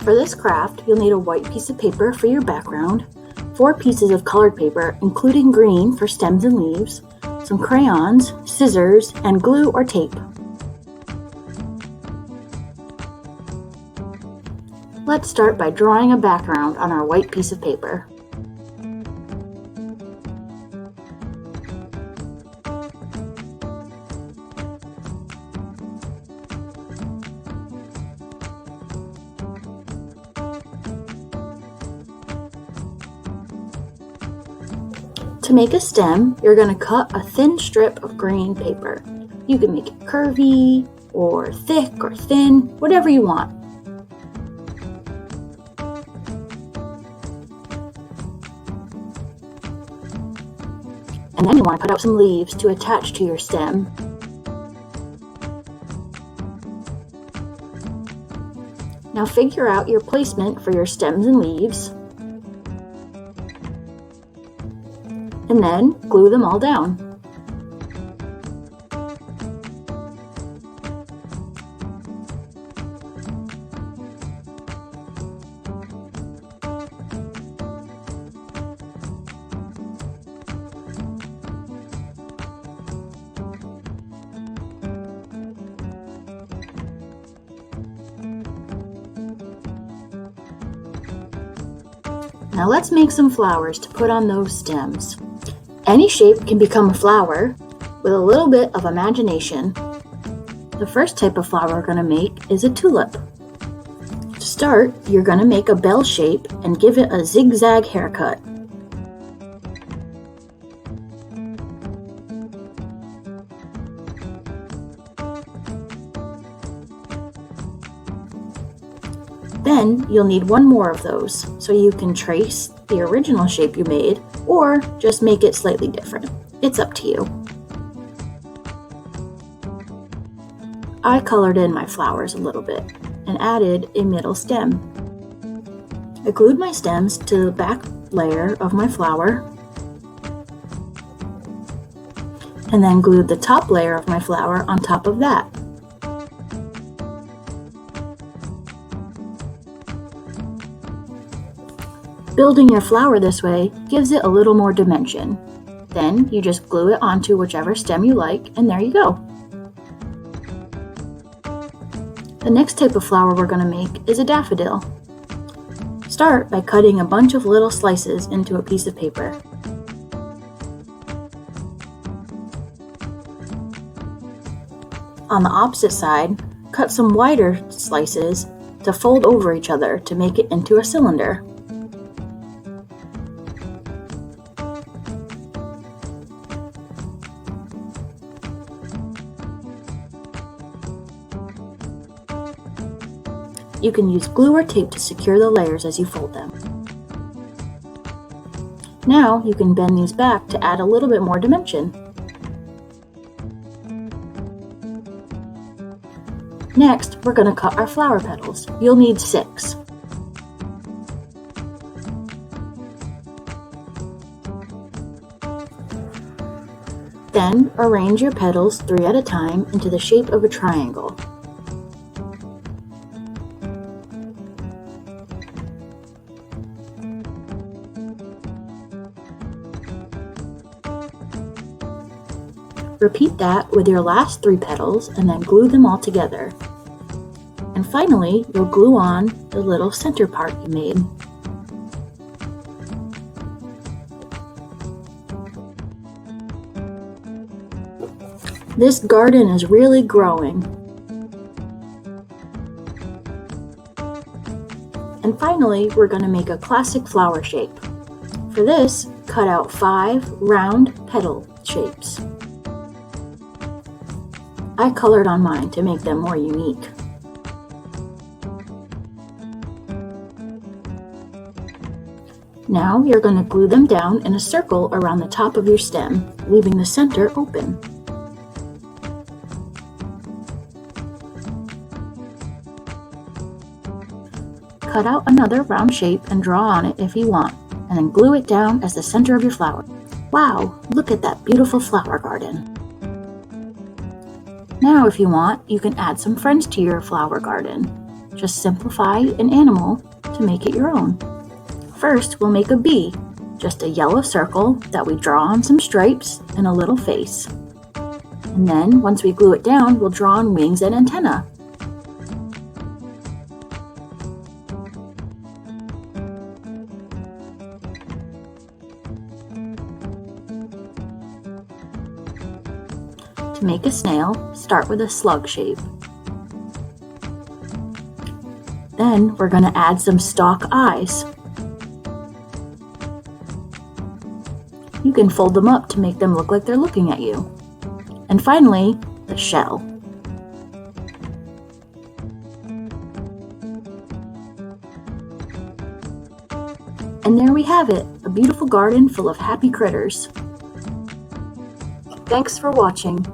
For this craft, you'll need a white piece of paper for your background, 4 pieces of colored paper, including green for stems and leaves, some crayons, scissors, and glue or tape. Let's start by drawing a background on our white piece of paper. To make a stem, you're going to cut a thin strip of green paper. You can make it curvy, or thick, or thin, whatever you want. And then you want to cut out some leaves to attach to your stem. Now figure out your placement for your stems and leaves. And then glue them all down. Now let's make some flowers to put on those stems. Any shape can become a flower with a little bit of imagination. The first type of flower we're going to make is a tulip. To start, you're going to make a bell shape and give it a zigzag haircut. Then you'll need one more of those, so you can trace the original shape you made or just make it slightly different. It's up to you. I colored in my flowers a little bit and added a middle stem. I glued my stems to the back layer of my flower and then glued the top layer of my flower on top of that. Building your flower this way gives it a little more dimension. Then you just glue it onto whichever stem you like, and there you go. The next type of flower we're going to make is a daffodil. Start by cutting a bunch of little slices into a piece of paper. On the opposite side, cut some wider slices to fold over each other to make it into a cylinder. You can use glue or tape to secure the layers as you fold them. Now you can bend these back to add a little bit more dimension. Next, we're going to cut our flower petals. You'll need 6. Then arrange your petals 3 at a time into the shape of a triangle. Repeat that with your last 3 petals and then glue them all together. And finally, you'll glue on the little center part you made. This garden is really growing. And finally, we're going to make a classic flower shape. For this, cut out 5 round petal shapes. I colored on mine to make them more unique. Now you're going to glue them down in a circle around the top of your stem, leaving the center open. Cut out another round shape and draw on it if you want, and then glue it down as the center of your flower. Wow, look at that beautiful flower garden. Now, if you want, you can add some friends to your flower garden. Just simplify an animal to make it your own. First, we'll make a bee, just a yellow circle that we draw on some stripes and a little face. And then, once we glue it down, we'll draw on wings and antenna. To make a snail, start with a slug shape. Then we're going to add some stalk eyes. You can fold them up to make them look like they're looking at you. And finally, the shell. And there we have it, a beautiful garden full of happy critters. Thanks for watching.